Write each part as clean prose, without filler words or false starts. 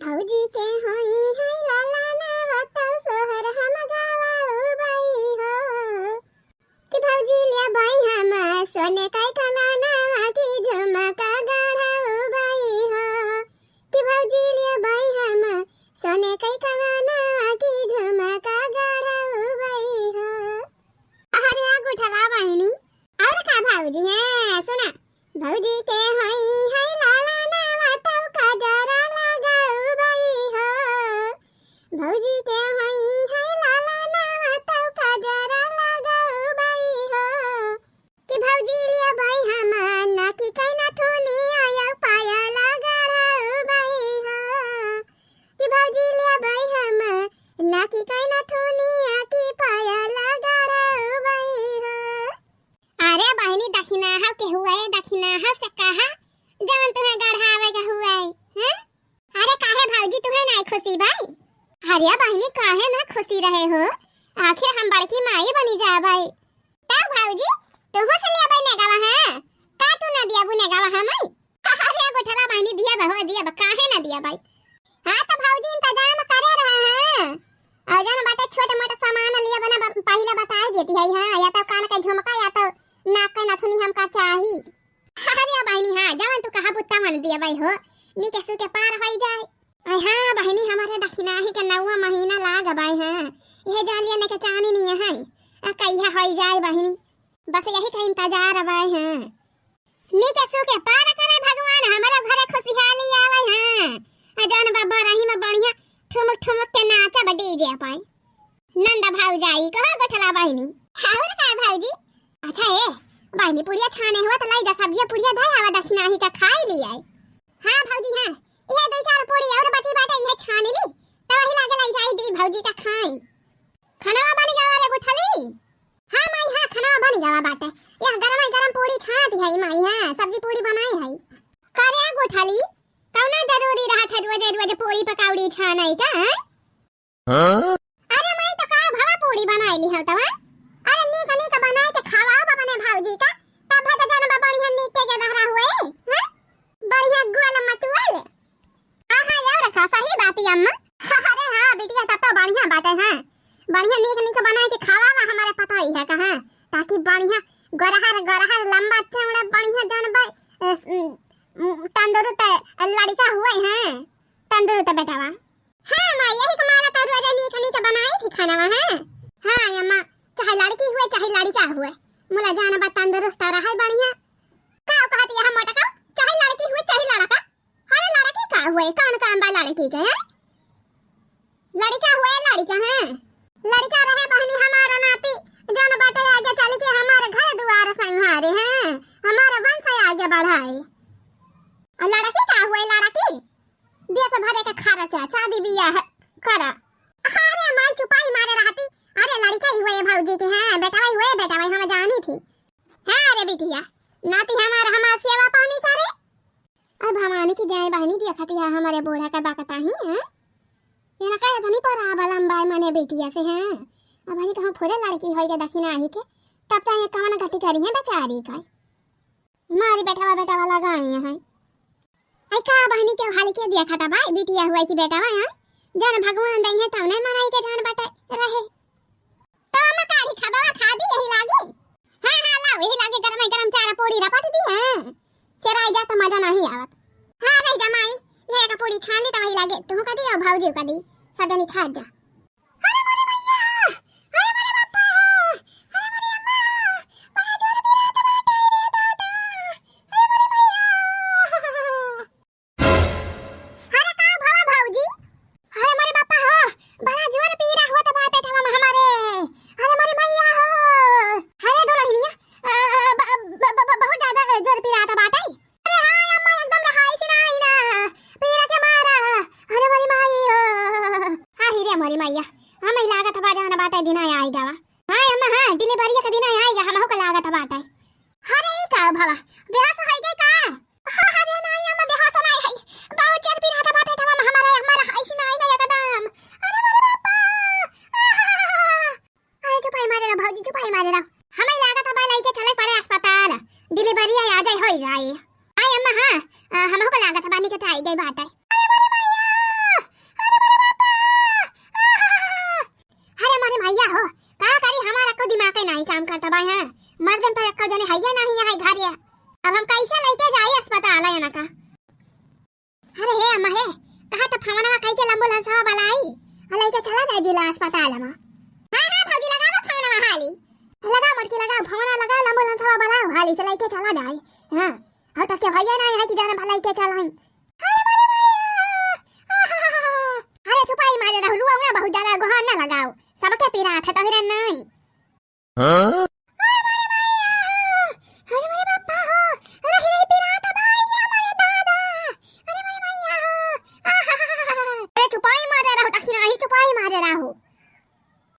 भौजी के होई है लाला ना बताओ सोहर हम गावाओ बाई हो कि भौजी ले भाई हम सोने का खनाना की झुमका गढ़ाओ बाई हो कि भौजी ले भाई हम सोने का खनाना की झुमका गढ़ाओ बाई हो। अरे आगो ठला बहनी और का भौजी है सुना भौजी के होई है लाला ना बताओ कजरा लगाओ बाई हो भौजी के होई है लाला ना बताओ कजरा लगाओ बाई हो कि भौजी लिया भाई हम ना की कैना थोनी आया पाया लगाओ बाई हो कि भौजी लिया भाई हम ना की कैना थोनी आकी पाया लगाओ बाई हो। अरे बहनी दखिना हा के हुआ है दखिना हा से कहा जवन तुम्हें गढ़ावे का हुआ है हैं? अरे काहे भौजी तुम्हें नहीं खुशी भाई? अरे बहनी काहे ना खुशी रहे हो आखिर हम बड़की माई बनी जा भाई तब भौजी तुम से लिया बने गावा है का तू ना दिया बुने गावा हमें अरे गोठला बहनी दिया बहु दिया काहे ना दिया भाई। हां तो भौजी इंतजाम करे रहे हैं और जन बाटे छोटे मोटे सामान लिया बना पहले बता देती है हां या तो कान का झुमका या तो नाक का नथुनी हमका चाही। अरे बहनी हां जवन तू कहा बुत्ता मन दिया भाई हो नीचे सु के पार होई जाए। अरे हां बहनी हमारे दक्षिणा ही का 9वां महीना लाग भाई हां यह जालिया ने के चानी नहीं है कहिया होई जाए बहनी बस यही का इंतजार भाई हां नीचे सु के पार करे भगवान हमारे घरे खुशहाली आवे हां जन बाबा रही में बढ़िया ठुमक ठुमक के नाचा डीजे पाई नंदा भौजाई कहा गठला बहनी और का भौजी अच्छा ए बहनी पुड़िया छाने हुआ तो लाई जा सब्जी पुड़िया दे आवा दक्षिणा ही का खाई ली आई। हां भौजी हां ये दो चार पूरी और बची बाटे ये छाने ली तब ही लागे लाई जाई दी भौजी का खाई खाना बनी जावा ले गुठली। हां माई हां खाना बनी जावा बाटे यह गरम पूरी छाती है माई हां सब्जी पूरी बनाई है करे गुठली कौना जरूरी रहा था रोज पूरी पकाउड़ी छानई का हां अरे माई तो का भवा पूरी बनाई ली हो तब अरे नीक बनाए के खवाओ अपने भौजी का तब भद जन बढ़िया नीक के दहरा हुए हैं बढ़िया गोल मटुअल आहा यार का सही बात है अम्मा। अरे हां बिटिया तब तो बढ़िया बात है हां बढ़िया नीक बनाए के खवावा हमारे पता ही है कहां ताकि बढ़िया गरहर लंबा चौड़ा बढ़िया जन तंदुरुस्त लड़का हुए हैं तंदुरुस्त बेटावा। हां मां यही तुम्हारा तो रोज नीक बनाई थी खाना हां हां अम्मा चाहे लड़की हुए चाहे लड़का हुए मुला जाना बा तंदुरुस्त रहा बढ़िया का कहती है मोटा का चाहे लड़की हुए चाहे लड़का अरे लड़की का हुए कौन काम बा लड़की के है लड़का हुए लड़का है लड़का रहे बहनी हमारा नाती जन बाटे आगे चल के हमारे घर द्वार संहारे हैं हमारा वंश आगे बढ़ाए और लड़की का हुए लड़की देश भरे के खर्चा शादी बियाह करा। अरे माई चुपाई मारे रहती अरे लड़का ही हुए भौजी के हैं बेटा भाई हम जानी थी। हां अरे बिटिया नाती हमारा सेवा पानी करे अब भवानी की जय बहनी दिया खाती है हमारे बूढ़ा का बाकता ही है ये ना कहे धनी पर लंबाई मने बेटिया से हैं अब हनी कहूं फुरे लड़की होई के दक्षिणा ही के तब तो ये कौन गति करी है बेचारी का मारी बेटा वाला गाई है आई का बहनी के हाल के दिया खाता भाई बिटिया हुआ की बेटा है जन भगवान दई है तौने मनाई के जान बाटे रहे तो मकारी खबवा खा दी यही लागी हां लाओ यही लागे गरम चारा पूरी रपट दी है फिर आई जा तो मजा नहीं आवत। हां रे जमाई ये का पूरी छान ली तो वही लागे तुम का दी और भौजी का दी सदनी खा जा। अरे मोरे भैया अरे मोरे बापा अरे मोरे अम्मा बड़ा जोर भी रात बाटे रे दादा अरे मोरे भैया अरे का भवा भौजी अरे मोरे बापा हो बड़ा जोर पी रहा हुआ तो बात बेटा हमारे अरे मोरे भैया हो अरे दुल्हनिया बहुत ज्यादा जोर पी रहा था बाटे अरे हां अम्मा एकदम हाई से नहीं ना पी रहा के मारा अरे मोरी माई हो हां रे मोरी मैया हमें लागत बा जाना बाटे दिन आई गावा हां अम्मा हां डिलीवरी का दिन आएगा हमहु को लागत बाटे अरे ई का भवा बेहोश होई गई का अरे नहीं अम्मा बेहोश नहीं है बहुत जोर पी रहा था बाटे तब हमारा हाई से नहीं ना एकदम अरे मोरे बापा अरे चुपाई मारे ना भौजी चुपाई मारे ना हमें लागत बा लेके चले पड़े अस्पताल डिलीवरी आ जाए हो जाए आई अम्मा हां हमहु को लागत बा निकट आई गई बाटे अरे मोरे मैया है अम्मा है कहा तो फवनवा कई के एम्बुलेंस हवा वाला आई हले के चला जाए जिला अस्पताल में। हां हां भौजी लगाओ फवनवा हाली लगा मटकी लगा फवना लगा एम्बुलेंस हवा वाला हाली से लेके चला जाए। हां और तक के भैया नहीं है कि जाने भलाई के चलाई। अरे छुपाई मारे रहू रुआ ना बहुत ज्यादा गोहान ना लगाओ सबके पीरा था तो हिरन नहीं। हां अरे मेरे पापा हो अरे ही पीरा था भाई ये हमारे दादा अरे मेरे भैया हो अरे छुपाई मारे रहू तखिना ही छुपाई मारे रहू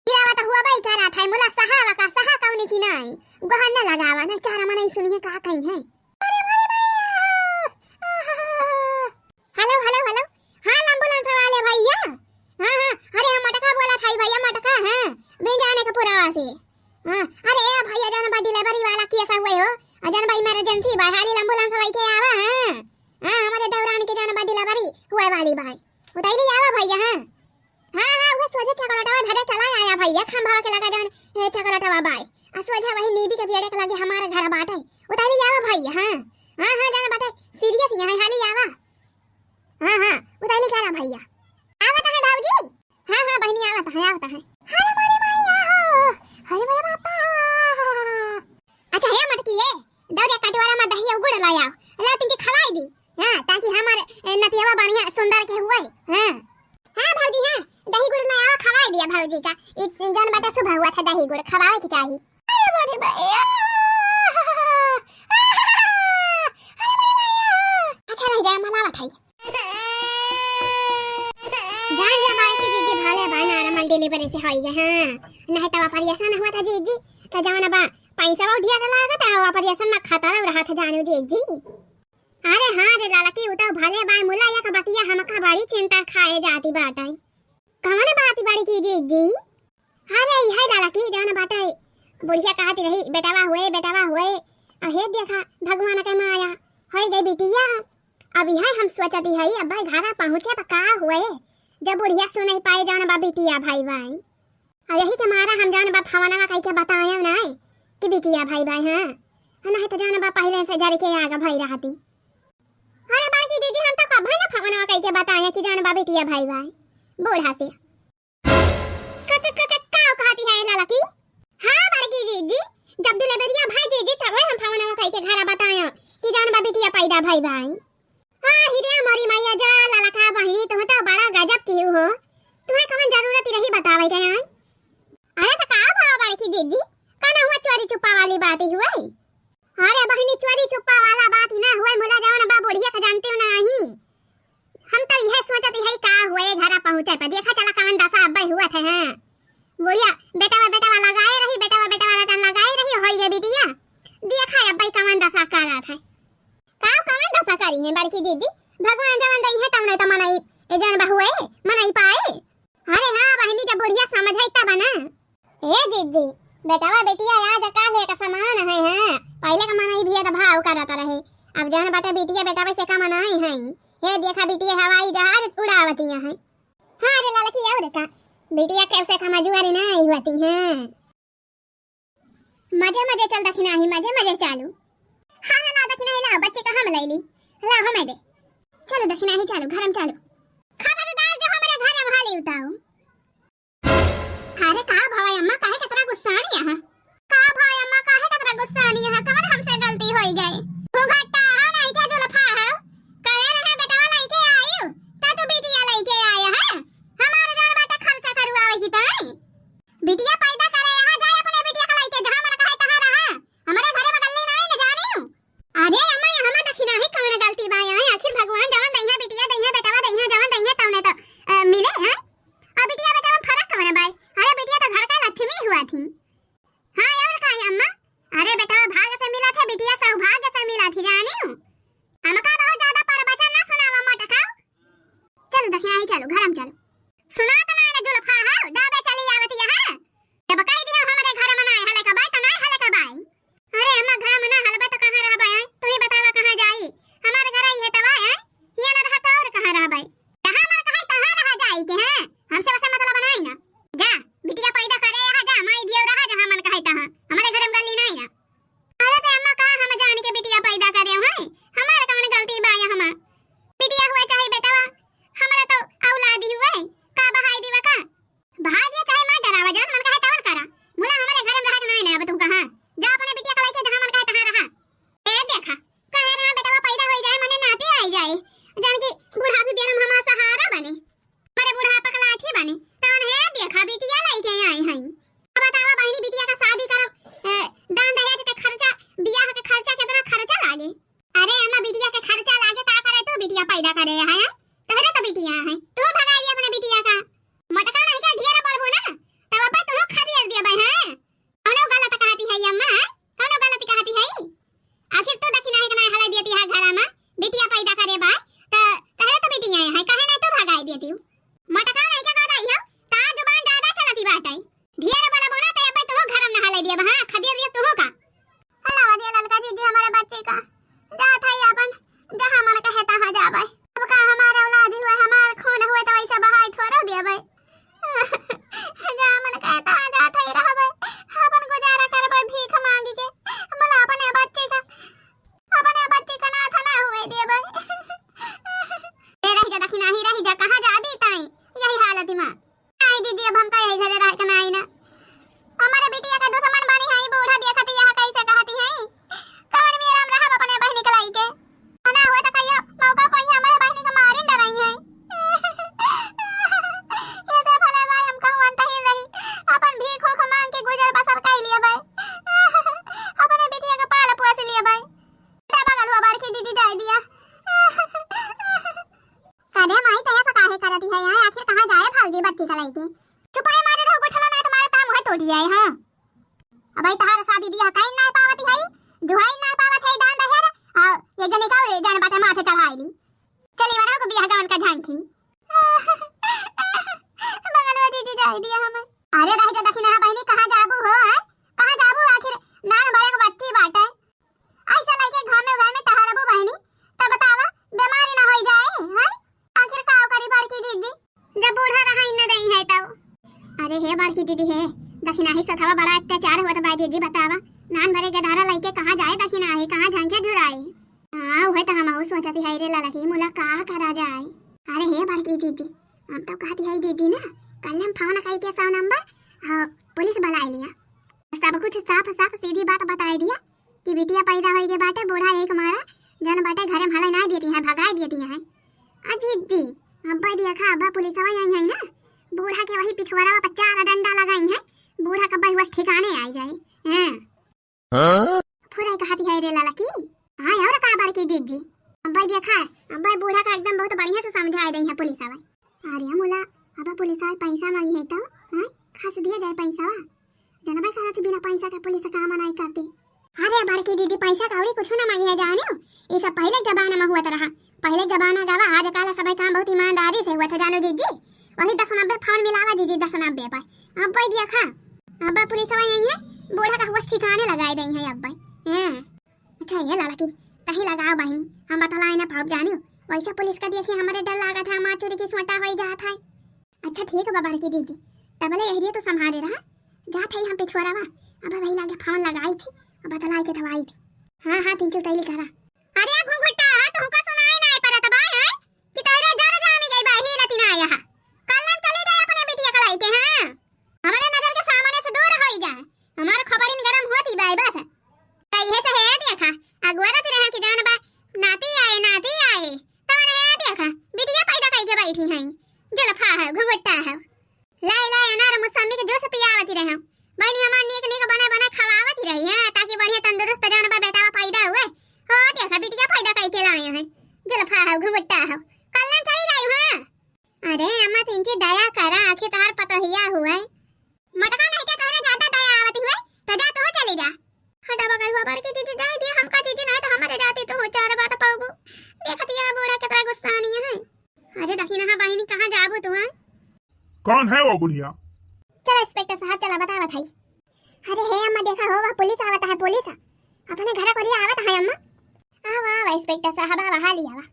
पीरा तो हुआ भाई करा था मुला सहा का सहा कौन की नहीं गोहान ना लगावा ना चारा मना सुनिए का कहीं है। अरे मेरे भैया हेलो हेलो हेलो हां एम्बुलेंस वाले भैया। हां हां अरे हम मटका बोला था भैया मटका हां बिन जाने का पुरावा से। हां अरे भैया जान बा डिलीवरी वाला की ऐसा हुए हो अजन भाई इमरजेंसी भाई हाली एम्बुलेंस वाला के आवा। हां हां हमारे दौरान के जान बा डिलीवरी हुए वाली भाई उताई आवा भैया। हां हां हां वो सोचे चकलटवा धरे चला आया भैया खंभा के लगा जान चकलटवा भाई आ सोचा वही नीबी के पेड़ के लगे हमारे घर बाटे उताई आवा भैया। हां हां हां जान बाटे सीरियस यहां हाली आवा। हां हां उताई करा भैया आवत है भाऊजी। हां हां बहनी आवत है आवत है। अरे मेरे भैया अरे मेरे पापा अच्छा है मटकी है दौड़े कटवारा में दही गुड़ लाया ला तिनकी खवाई दी। हां ताकि हमारे नतियावा बढ़िया सुंदर के हुए। हां हां भाऊजी हां दही गुड़ लाया खवाई दिया भाऊजी का जन बेटा सुबह हुआ था दही गुड़ खवाए के चाहिए। अरे मेरे भैया अच्छा नहीं जाए मलावा खाई जान जा भाई की जीजी भाले बाना रमल डिलीवरी से होई है। हां नहीं तो ऑपरेशन हुआ था जीजी तो जान बा पैसा बहुत दिया लगा था ऑपरेशन में खतरा रहा था जानू जीजी। अरे हां रे लाला की उता भाले बाय मुला या का बतिया हमका बड़ी चिंता खाए जाती बाटाई कौन बात बड़ी की जीजी। अरे यही लाला की जान बाटाई बुढ़िया कहती रही बेटावा हुए अहे देखा भगवान का माया होई गई बिटिया। अब यही हम सोचती है अब भाई घरा पहुंचे का हुए जब बुढ़िया सुन नहीं पाए जान बा बिटिया भाई भाई और यही के मारा हम जान बा फवना का कह के बताया ना कि बिटिया भाई भाई। हां नहीं तो जान बा पहले से जरी के आगे भाई रहती। अरे बाकी दीदी हम तो कब ना फवना कह के बताया कि जान बा बिटिया भाई भाई बूढ़ा से का कहती है लाला की। हां बाकी दीदी जब डिलीवरी भाई जीजी तब हम फवना कह के घर बताया कि जान बा बिटिया पैदा भाई भाई। हां हिरे मोरी मैया जा लाला का बहिनी तुम तो बड़ा गजब की हो तुम्हें कौन जरूरत रही बतावे के यार। अरे तो का भाव बाड़ी की दीदी काना हुआ चोरी छुपा वाली बात ही हुई। अरे बहिनी चोरी छुपा वाला बात ना हुए मुला जाओ ना बा बुढ़िया का जानते हो नहीं हम तो यह सोचती है का हुए घर पहुंचे पर देखा चला कौन दशा अब्बे हुआ था। हां बुढ़िया बेटा लगाए रही बेटा लगाए रही होई है बिटिया देखा अब्बे कौन दशा कर रहा था का कौन दशा करी है बड़की दीदी भगवान जवन दई है तमने तो मनाई ए जान बहुए मनाई पाए। अरे हां बहनी जब बुढ़िया समझाई तब ना ए जीजी बेटावा बेटिया आज का ले का समान है। हां पहले का मनाई भी तो भाव करता रहे अब जान बेटा बेटिया बेटावा से का मनाई है ये देखा बेटिया हवाई जहाज उड़ावती है। हां रे लाला की और का बेटिया कैसे का मजुआरी नहीं होती है मजे चल दखिना ही मजे चालू। हां ला दखिना ही ला बच्चे का हम ले ली ला हम दे चलो दखिना ही चालू घर में चालू खबरदार जो हमारे घर में हाली उताओ। अरे का भाई अम्मा काहे कतरा गुस्सा नहीं है का भाई अम्मा काहे कतरा गुस्सा नहीं है कवन हमसे गलती होई गई घुघटा है नहीं क्या जो लफा है कहे रहे बेटा लेके आयो ता तो बेटिया लेके आया है हमारे जान बेटा खर्चा करवावे की ताई बेटिया पैदा करे यहां जाए अपने बेटिया का लेके जहां मन कहे तहां रहा हमारे घरे में गल्ली नहीं न जानी। अरे अम्मा हम दखिना ही कौन गलती भाई है आखिर भगवान जवन दइहा बेटिया दइहा बेटावा दइहा जवन दइहा तौने तो मिले हैं और बेटिया बेटा में फर्क कौन है भाई। अरे बेटिया तो घर का लक्ष्मी हुआ थी। हां और का है अम्मा अरे बेटा भाग्य से मिला था बेटिया सौभाग्य से मिला थी जानी हूं हमका बहुत ज्यादा प्रवचन ना सुनावा मोटा खाओ चलो दखिना ही चलो घर में चलो सुना तो ना जो लफा है दाबे चली आवती है जब कह दिया हमारे घर में ना हले का बाई तो नहीं हले का बाई। अरे अम्मा घर में ना हलबा तो कहां रह बाई तू ही बतावा कहां जाई हमारे घर आई है तवा है ये ना रहा तो और कहां रह बाई कहां मन कहे तहां रह जाई के हैं हमसे वैसे मतलब नहीं ना जा बिटिया पैदा करे यहां जा माई दियो रहा जहां मन कहे तहां हमारे घर में गली नहीं ना। अरे तो अम्मा कहां हम जान के बिटिया पैदा करे हैं हमारे कौन गलती बाई हम बिटिया हुआ चाहे बेटा आया है। तू भगा दिया अपने बिटिया का। मटका नहीं क्या ढेर बोलबो ना तब अब्बा तू खा दिया भाई। हां कौनो गलत कहती है अम्मा? कौनो गलती कहती है? आखिर तू दखिना है कना हला देती है घर में बिटिया पैदा करे बा त तहरे तो बिटिया है कहे ना तू भगा देती हूं। मटका नहीं क्या कहता है ता जुबान ज्यादा चलती बाटे ढेर बोलबो ना त अब्बा तू घर में हला दिया हां खदिया दिया तू का। हला दिया ललका जी हमारे बच्चे का जा था अपन जहां मन कहता है जाबे। अब का हमारा औलाद हुआ हमार खून हुए तो ऐसे बहाई थोड़ा देबे। जहां मन कहता है जाता ही रहबे अपन गुजारा करबे भीख मांगी के मला अपने बच्चे का नाथ ना हुए देबे। रह जा दखिना ही रह जा कहां जाबी ताई यही हालत में आई दीदी। अब हम का यही घरे रह के ना आई ना हमारे बिटिया का दुश्मन बनी है बूढ़ा देखती यहां कैसे कहती है कवन में राम रहा अपने बहनी कलाई के ना हुआ तो कहियो मौका पाई हमारे बहनी को मारिन डराई है। ये सब भले भाई हम कहूं अंत ही रही अपन भीख हो मांग के गुजर बसर कर लिए भाई अपने बिटिया का पाल पोस लिए भाई बगल हुआ बार की दीदी जाए दिया कदे माई तया सा काहे करती है यहां आखिर कहां जाए फौजी बच्ची कलाई के चुपाए मारे रहो गुठला ना तुम्हारा काम है टूट जाए। हां अब भाई तहार शादी बियाह काई ना पावती है जुहाई ना पावत है दान दहेर आ ये जने का जान बाटे माथे चढ़ाईली चली वना को बियाह गावन का झांकी बगलवा दीदी जाई दिया हमें। अरे रह जा दखिना बहनी कहां जाबू हो है कहां जाबू आखिर नान भरे के बच्ची बाटे ऐसा लगे घर में तहारबू बहनी तब बतावा बीमारी ना होई जाए हैं आखिर का करी बड़की दीदी जब बूढ़ा रहा न दई है तब। अरे हे बड़की दीदी है दखिना ही सथवा बड़ा अत्याचार हुआ भाई दीदी बतावा नान भरे के धारा लइके कहां जाए दखिना ही कहां झांके झुराए। हां वह तो हम सोचती है रे लड़की मुला का करा जाए। अरे हे बड़की दीदी हम तो कहती है दीदी ना कल हम फोन कई के 100 नंबर पुलिस बुला लिया सब कुछ साफ साफ सीधी बात बता दिया कि बिटिया पैदा होई के बाटे बूढ़ा एक मारा जन बाटे घरे में हले ना देती है भगा देती है। अजी जी अब्बा देखा अब्बा पुलिस वाला आई है ना बूढ़ा के वही पिछवाड़ा पर 4 डंडा लगाई है बूढ़ा का बस ठिकाने आ जाए। हां पूरा कहती है रे लड़की हां और का बार की दीदी अब्बा देखा अब्बा बूढ़ा का एकदम बहुत बढ़िया से समझा दई है पुलिस वाला। अरे मुला अब्बा पुलिस वाला पैसा मांगी है तो हां खास दिया जाए पैसा जनबा करत बिना पैसा का पुलिस काम नहीं करती। अरे बार की दीदी पैसा कौड़ी कुछ ना मांगी है जानो ये सब पहले जमाना में हुआ रहा पहले जमाना गावा आज काल सब काम बहुत ईमानदारी से हुआ था जानो दीदी वही 10-90 फोन मिलावा दीदी 10-90 पर अब भाई दिया खा अब पुलिस वाले आई है बूढ़ा का होश ठिकाने लगाए दई है अब भाई। हां अच्छा ये लड़की कहीं लगाओ बहनी हम बतलाए ना पाप जानियो वैसे पुलिस का देखिए हमारे डर लगा था मां चोरी की सोटा होई जात है। अच्छा ठीक है बाबा की दीदी तबले यही तो संभाले रहा जात है हम पिछवाड़ा अब वही लागे फोन लगाई थी बतलाई के दवाई थी। हां हां तीन चुटैली करा। अरे घुंघटा तुमका सुनाई ना परत बा है कि तोरे जरा जाने गई बा ही लतिना आया है कल चले जाए अपने बिटिया कलाई के। हां हमारे नजर के सामने से दूर होई जाए हमार खबरिन गरम होती बाई बस कई है से है देखा अगवरत रहे कि जान बा नाती आए तवन है देखा बिटिया पैदा कई के बैठी है जलफा है घुंघटा है लाई अनार मौसमी के जूस पियावती रहे बहनी हमार नीक बना खवावत रही है ताकि बढ़िया तंदुरुस्त जान बा बेटा पैदा हुए हो देखा बिटिया पैदा कई के लाए हैं जलफा है घुंघटा है कल चली जाई। हां अरे अम्मा तिनकी दया करा आखिर तहार पतोहिया हुए मटका नहीं के तोहरे ज्यादा दया आवती हुए तो जा तू चली जा हटा बगल हुआ बार की दीदी जाए दिया हमका दीदी नहीं तो हमारे जाती तो हो चार बात पाऊबू देखती है बूढ़ा कितना गुस्सा नहीं है। अरे दखिना हां बहनी कहां जाबू तू? कौन है वो बुढ़िया? चलो इंस्पेक्टर साहब चला बतावा भाई। अरे हे अम्मा देखा होगा पुलिस आवता है पुलिस अपने घर को लिए आवत है अम्मा आवा इंस्पेक्टर साहब आवा हाली आवा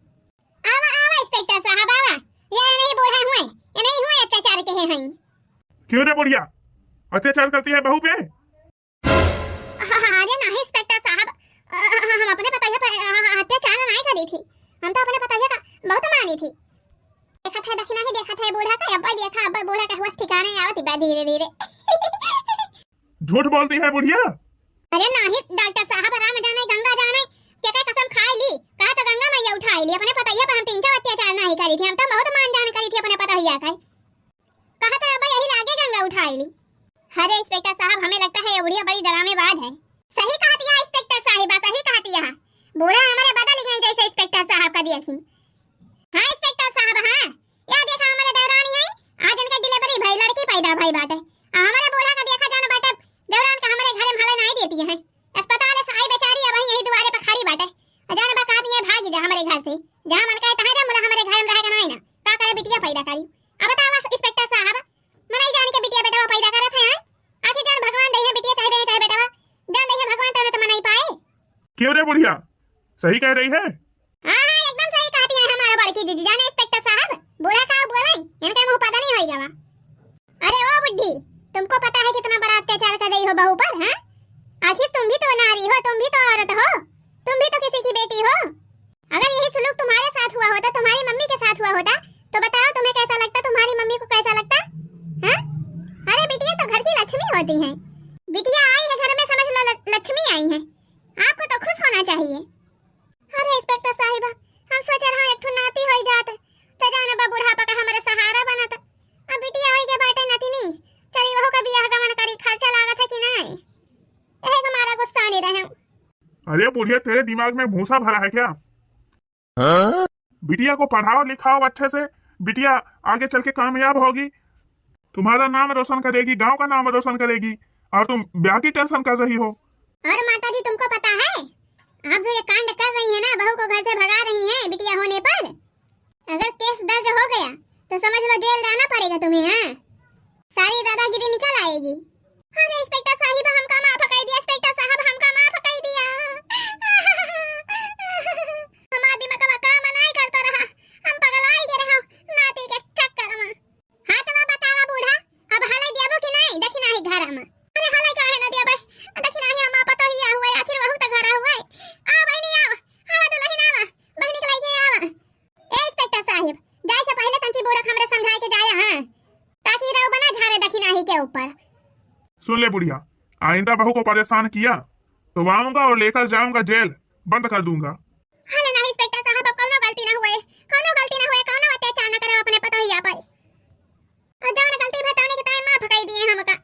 इंस्पेक्टर साहब आवा ये नहीं बूढ़ा हुए ये नहीं हुए अत्याचार के हैं। क्यों रे बुढ़िया अत्याचार करती है बहू पे? अरे नहीं इंस्पेक्टर साहब हम अपने पतोहिया अत्याचार नहीं करी थी हम तो अपने पतोहिया का बहुत मानी थी देखा था दखिना ही देखा था बूढ़ा का अब्बा देखा अब्बा बूढ़ा का होश ठिकाने आवत बा धीरे धीरे। झूठ बोलती है बुढ़िया? अरे नहीं डॉक्टर साहब राम जाने गंगा जाने क्या काय कसम खाई ली कहा तो गंगा मैया उठाई ली अपने पतोहिया पर हम 3 अत्याचार नहीं करी थी हम तो बहुत मान जान करी थी अपने पतोहिया का कहा था अब्बा यही लागे गंगा उठाई ली। अरे इंस्पेक्टर साहब हमें लगता है ये बुढ़िया बड़ी डरामेबाज है। सही कहती है इंस्पेक्टर साहिबा सही कहती है बूढ़ा हमारे बदल गई जैसे इंस्पेक्टर साहब का देखी। हां इंस्पेक्टर साहब हां ये पैदा करी। अब बतावा इंस्पेक्टर साहब, मनाई जाने के बिटिया बेटा पैदा करत है आखिर जान भगवान दे है बिटिया चाहे दे चाहे बेटा जान दे है भगवान तने तो मनाई पाए। क्यों रे बुढ़िया, सही कह रही है? हां हां एकदम सही कहती है हमारा बड़की दीदी जाने इंस्पेक्टर साहब, बुरा का बोले इनके मुंह पता नहीं होई जावा। अरे ओ बुड्ढी, तुमको पता है कितना बड़ा अत्याचार कर रही हो बहू पर? हैं आखिर तुम भी तो नारी हो, तुम भी तो औरत हो, तुम भी तो किसी की बेटी हो। अगर यही सलूक तुम्हारे साथ हुआ होता, तुम्हारी मम्मी के साथ हुआ होता, तो बताओ तुम्हें कैसा लगता, तुम्हारी मम्मी को कैसा लगता? हैं? अरे बिटिया तो घर की लक्ष्मी होती हैं। बिटिया आई है घर में समझ लो लक्ष्मी आई है, आपको तो खुश होना चाहिए। अरे इंस्पेक्टर साहिबा, हम सोच रहे हैं एक ठो नाती होई जात त जाने बा बुढ़ापा का हमारे सहारा बनत। अब बिटिया होई के बाटे नाती नहीं चली वहू का बियाह गमन करी, खर्चा लागत है कि नहीं? यही हमारा गुस्सा नहीं रहे। अरे बुढ़िया, तेरे दिमाग में भूसा भरा है क्या? बिटिया को पढ़ाओ लिखाओ अच्छे से, बिटिया आगे चल के कामयाब होगी, तुम्हारा नाम रोशन करेगी, गांव का नाम रोशन करेगी, और तुम ब्याह की टेंशन कर रही हो। और माताजी तुमको पता है आप जो ये कांड कर रही है ना, बहू को घर से भगा रही हैं बिटिया होने पर, अगर केस दर्ज हो गया तो समझ लो जेल जाना पड़ेगा तुम्हें। हाँ सारी दादागिरी निकल आएगी। अरे इंस्पेक्टर साहिब हमका माफ कर दिया, इंस्पेक्टर साहब हमका माफ कर दिया। हमारा दिमाग काम नहीं करता रहा, हम पगलाई गए रहो नाती के चक्कर में। हाँ तो बतावा बूढ़ा, अब हाले दियाबो कि नहीं देखी नहीं घर में? अरे हाले काहे ना दिया भाई, देखी नहीं हम पता ही हुआ आखिर वहू तो घर हुआ। आ बहनी आओ, आवा तो नहीं आवा, बहनी के लगे आवा। ए इंस्पेक्टर साहिब, जाए से पहले तंची बूढ़ा हमरे समझाए के जाया। हां ताकि रहो बना झारे देखी नहीं के ऊपर। सुन ले बुढ़िया, आइंदा बहू को परेशान किया तो आऊंगा और लेकर जाऊंगा जेल, बंद कर दूंगा। हां नहीं इंस्पेक्टर साहब, अब कोनो गलती ना हुए, कोनो गलती ना हुए, कोनो अत्याचार ना करे अपने पता ही आ पाए। और जाने गलती बताने के टाइम माफ कर दिए हमका,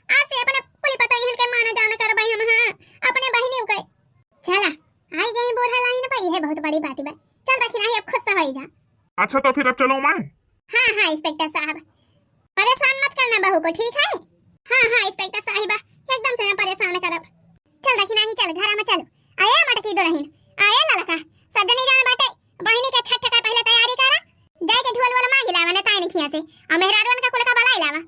आज से अपने पुली पता ही इनके माना जाना कर भाई हम। हां अपने बहिनी गए चला आई गई बूढ़ा लाइन पर, यह बहुत बड़ी बात है। चल देखी नहीं अब खुश तो होई जा। अच्छा तो फिर अब चलूं मैं? हां हां इंस्पेक्टर साहब, परेशान मत करना बहू को, ठीक है? हां हां इंस्पेक्टर साहिबा, एकदम से ना परेशान करब। चल देखी नहीं, चल घर में चल। आया मटकी दो रहीन, आया ललका सदनी जान बाटे, बहिनी के छठ का पहले तैयारी करा, जाए के ढोल वाला मां हिलावा ने ताई निखिया से, और मेहरारवन का कुल का बलाई लावा,